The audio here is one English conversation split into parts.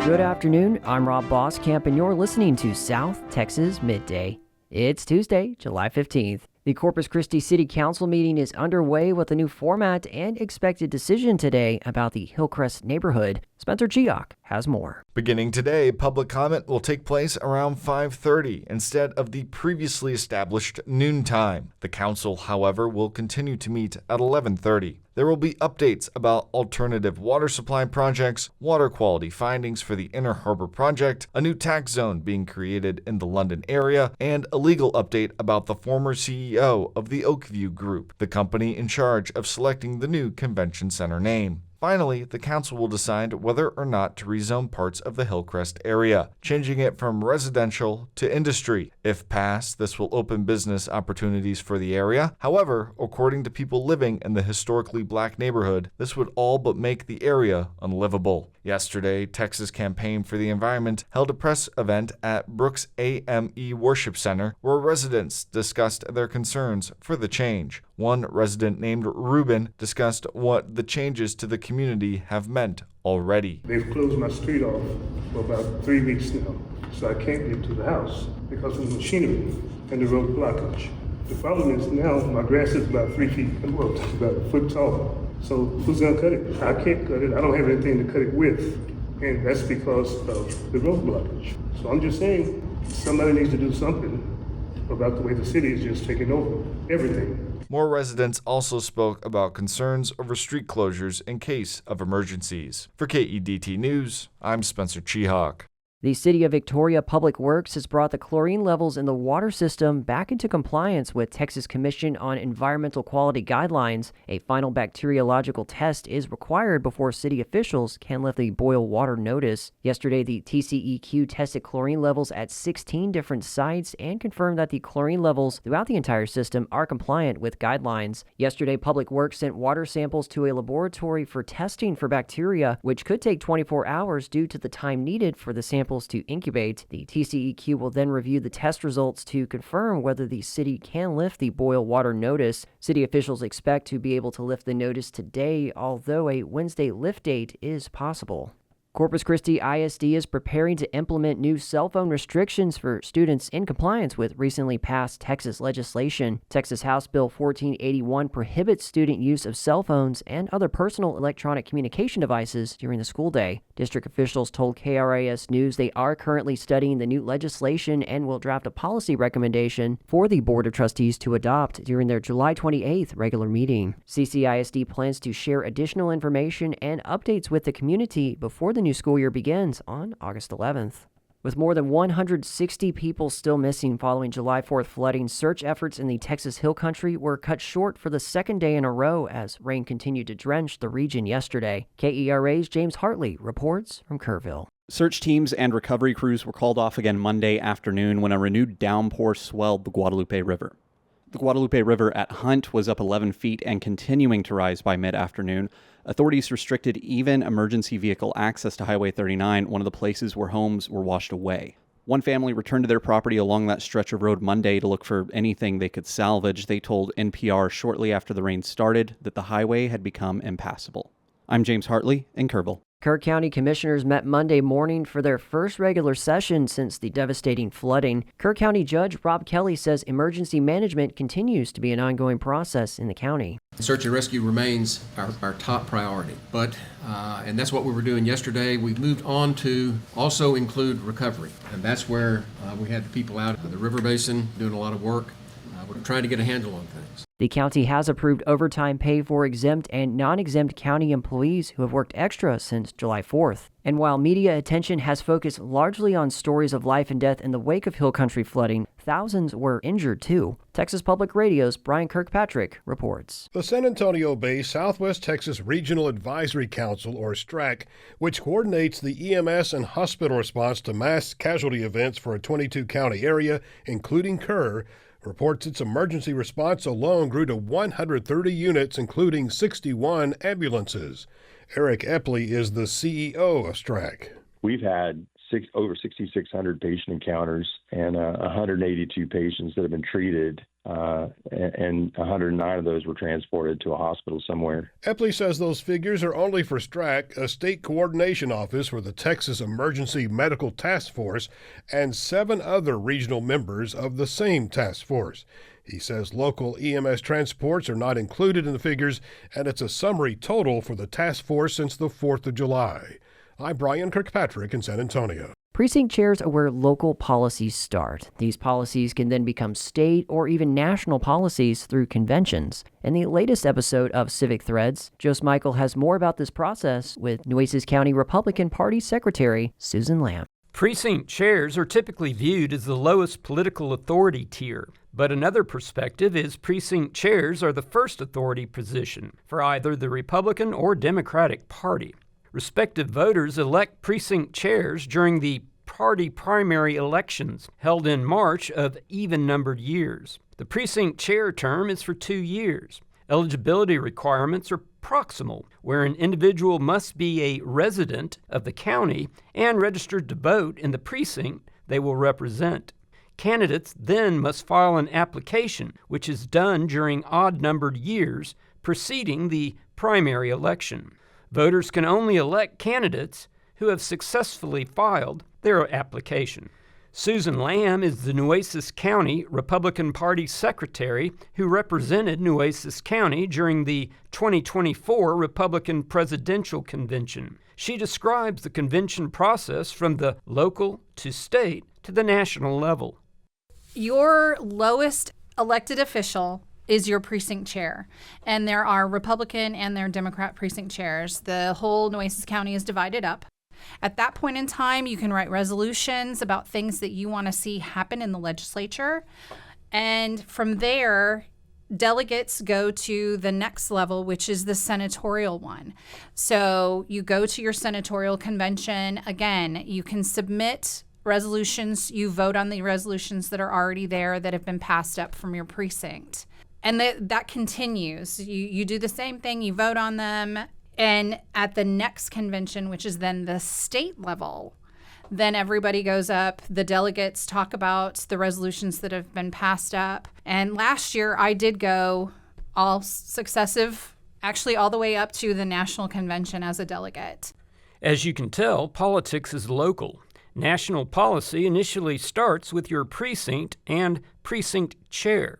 Good afternoon, I'm Rob Boskamp, and you're listening to South Texas Midday. It's Tuesday, July 15th. The Corpus Christi City Council meeting is underway with a new format and expected decision today about the Hillcrest neighborhood. Spencer Chioc has more. Beginning today, public comment will take place around 5:30 instead of the previously established noon time. The council, however, will continue to meet at 11:30. There will be updates about alternative water supply projects, water quality findings for the Inner Harbor project, a new tax zone being created in the London area, and a legal update about the former CEO of the Oakview Group, the company in charge of selecting the new convention center name. Finally, the council will decide whether or not to rezone parts of the Hillcrest area, changing it from residential to industry. If passed, this will open business opportunities for the area. However, according to people living in the historically black neighborhood, this would all but make the area unlivable. Yesterday, Texas Campaign for the Environment held a press event at Brooks AME Worship Center where residents discussed their concerns for the change. One resident named Ruben discussed what the changes to the community have meant already. They've closed my street off for about 3 weeks now, so I can't get to the house because of the machinery and the road blockage. The problem is now my grass is about 3 feet, well, about a foot tall. So who's gonna cut it? I can't cut it. I don't have anything to cut it with. And that's because of the road blockage. So I'm just saying, somebody needs to do something about the way the city is just taking over everything. More residents also spoke about concerns over street closures in case of emergencies. For KEDT News, I'm Spencer Chioc. The City of Victoria Public Works has brought the chlorine levels in the water system back into compliance with Texas Commission on Environmental Quality guidelines. A final bacteriological test is required before city officials can lift the boil water notice. Yesterday, the TCEQ tested chlorine levels at 16 different sites and confirmed that the chlorine levels throughout the entire system are compliant with guidelines. Yesterday, Public Works sent water samples to a laboratory for testing for bacteria, which could take 24 hours due to the time needed for the samples to incubate. The TCEQ will then review the test results to confirm whether the city can lift the boil water notice. City officials expect to be able to lift the notice today, although a Wednesday lift date is possible. Corpus Christi ISD is preparing to implement new cell phone restrictions for students in compliance with recently passed Texas legislation. Texas House Bill 1481 prohibits student use of cell phones and other personal electronic communication devices during the school day. District officials told KRAS News they are currently studying the new legislation and will draft a policy recommendation for the Board of Trustees to adopt during their July 28th regular meeting. CCISD plans to share additional information and updates with the community before the new school year begins on August 11th. With more than 160 people still missing following July 4th flooding, search efforts in the Texas Hill Country were cut short for the second day in a row as rain continued to drench the region yesterday. KERA's James Hartley reports from Kerrville. Search teams and recovery crews were called off again Monday afternoon when a renewed downpour swelled the Guadalupe River. The Guadalupe River at Hunt was up 11 feet and continuing to rise by mid-afternoon. Authorities restricted even emergency vehicle access to Highway 39, one of the places where homes were washed away. One family returned to their property along that stretch of road Monday to look for anything they could salvage. They told NPR shortly after the rain started that the highway had become impassable. I'm James Hartley in Kerrville. Kerr County commissioners met Monday morning for their first regular session since the devastating flooding. Kerr County Judge Rob Kelly says emergency management continues to be an ongoing process in the county. Search and rescue remains our top priority, and that's what we were doing yesterday. We've moved on to also include recovery, and that's where we had the people out in the river basin doing a lot of work. We're trying to get a handle on things. The county has approved overtime pay for exempt and non-exempt county employees who have worked extra since July 4th. And while media attention has focused largely on stories of life and death in the wake of Hill Country flooding, thousands were injured too. Texas Public Radio's Brian Kirkpatrick reports. The San Antonio-based Southwest Texas Regional Advisory Council, or STRAC, which coordinates the EMS and hospital response to mass casualty events for a 22-county area, including Kerr, reports its emergency response alone grew to 130 units, including 61 ambulances. Eric Epley is the CEO of STRAC. We've had over 6,600 patient encounters and 182 patients that have been treated and 109 of those were transported to a hospital somewhere. Epley says those figures are only for STRAC, a state coordination office for the Texas Emergency Medical Task Force, and 7 other regional members of the same task force. He says local EMS transports are not included in the figures, and it's a summary total for the task force since the 4th of July. I'm Brian Kirkpatrick in San Antonio. Precinct chairs are where local policies start. These policies can then become state or even national policies through conventions. In the latest episode of Civic Threads, Joe Michael has more about this process with Nueces County Republican Party Secretary Susan Lamb. Precinct chairs are typically viewed as the lowest political authority tier, but another perspective is precinct chairs are the first authority position for either the Republican or Democratic Party. Respective voters elect precinct chairs during the party primary elections held in March of even-numbered years. The precinct chair term is for 2 years. Eligibility requirements are proximal, where an individual must be a resident of the county and registered to vote in the precinct they will represent. Candidates then must file an application, which is done during odd-numbered years preceding the primary election. Voters can only elect candidates who have successfully filed their application. Susan Lamb is the Nueces County Republican Party Secretary who represented Nueces County during the 2024 Republican Presidential Convention. She describes the convention process from the local to state to the national level. Your lowest elected official is your precinct chair. And there are Republican and there are Democrat precinct chairs. The whole Nueces County is divided up. At that point in time, you can write resolutions about things that you want to see happen in the legislature. And from there, delegates go to the next level, which is the senatorial one. So you go to your senatorial convention. Again, you can submit resolutions. You vote on the resolutions that are already there that have been passed up from your precinct. And that continues. You do the same thing. You vote on them. And at the next convention, which is then the state level, then everybody goes up. The delegates talk about the resolutions that have been passed up. And last year, I did go all successive, actually all the way up to the national convention as a delegate. As you can tell, politics is local. National policy initially starts with your precinct and precinct chair.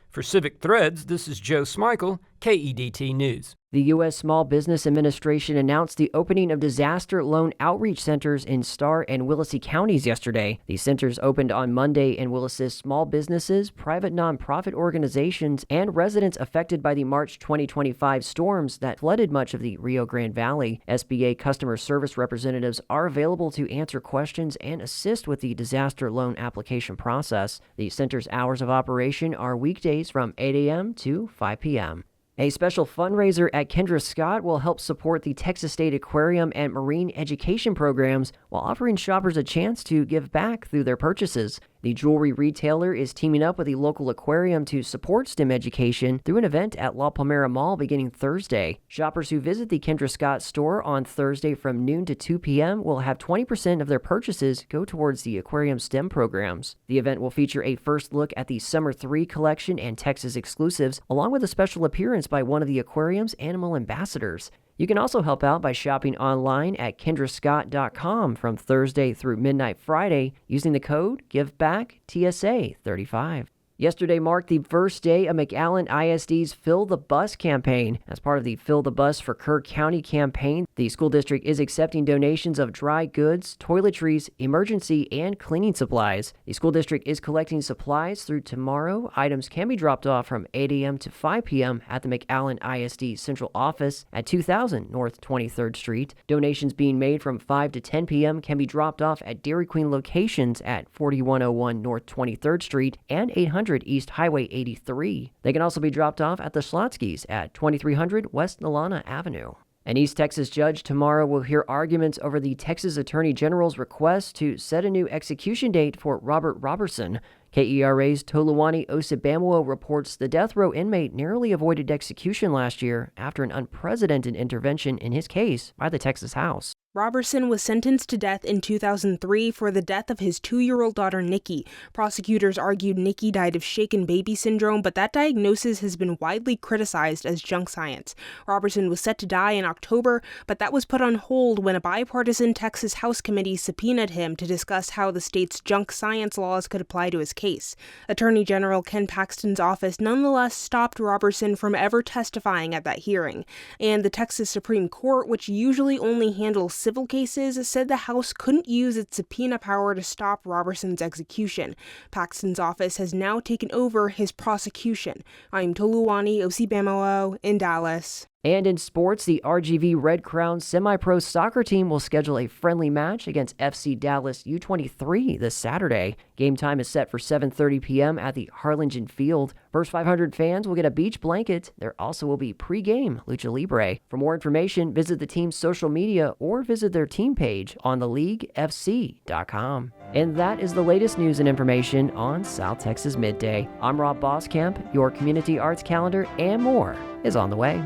For Civic Threads, this is Joe Smichael, KEDT News. The U.S. Small Business Administration announced the opening of disaster loan outreach centers in Starr and Willacy counties yesterday. These centers opened on Monday and will assist small businesses, private nonprofit organizations, and residents affected by the March 2025 storms that flooded much of the Rio Grande Valley. SBA customer service representatives are available to answer questions and assist with the disaster loan application process. The center's hours of operation are weekdays from 8 a.m. to 5 p.m. A special fundraiser at Kendra Scott will help support the Texas State Aquarium and marine education programs while offering shoppers a chance to give back through their purchases. The jewelry retailer is teaming up with the local aquarium to support STEM education through an event at Palmera Mall beginning Thursday. Shoppers who visit the Kendra Scott store on Thursday from noon to 2 p.m. will have 20% of their purchases go towards the aquarium STEM programs. The event will feature a first look at the Summer 3 collection and Texas exclusives, along with a special appearance by one of the aquarium's animal ambassadors. You can also help out by shopping online at kendrascott.com from Thursday through midnight Friday using the code GiveBackTSA35. Yesterday marked the first day of McAllen ISD's Fill the Bus campaign. As part of the Fill the Bus for Kerr County campaign, the school district is accepting donations of dry goods, toiletries, emergency, and cleaning supplies. The school district is collecting supplies through tomorrow. Items can be dropped off from 8 a.m. to 5 p.m. at the McAllen ISD Central Office at 2000 North 23rd Street. Donations being made from 5 to 10 p.m. can be dropped off at Dairy Queen locations at 4101 North 23rd Street and 800 East Highway 83. They can also be dropped off at the Slotskys at 2300 West Nalana Avenue. An East Texas judge tomorrow will hear arguments over the Texas Attorney General's request to set a new execution date for Robert Robertson. KERA's Toluwani Osibamwo reports the death row inmate narrowly avoided execution last year after an unprecedented intervention in his case by the Texas House. Roberson was sentenced to death in 2003 for the death of his 2-year-old daughter, Nikki. Prosecutors argued Nikki died of shaken baby syndrome, but that diagnosis has been widely criticized as junk science. Roberson was set to die in October, but that was put on hold when a bipartisan Texas House committee subpoenaed him to discuss how the state's junk science laws could apply to his case. Attorney General Ken Paxton's office nonetheless stopped Roberson from ever testifying at that hearing. And the Texas Supreme Court, which usually only handles civil cases, said the House couldn't use its subpoena power to stop Roberson's execution. Paxton's office has now taken over his prosecution. I'm Toluwani Osibamao in Dallas. And in sports, the RGV Red Crown semi-pro soccer team will schedule a friendly match against FC Dallas U23 this Saturday. Game time is set for 7:30 p.m. at the Harlingen Field. First 500 fans will get a beach blanket. There also will be pre-game lucha libre. For more information, visit the team's social media or visit their team page on theleaguefc.com. And that is the latest news and information on South Texas Midday. I'm Rob Boskamp. Your community arts calendar and more is on the way.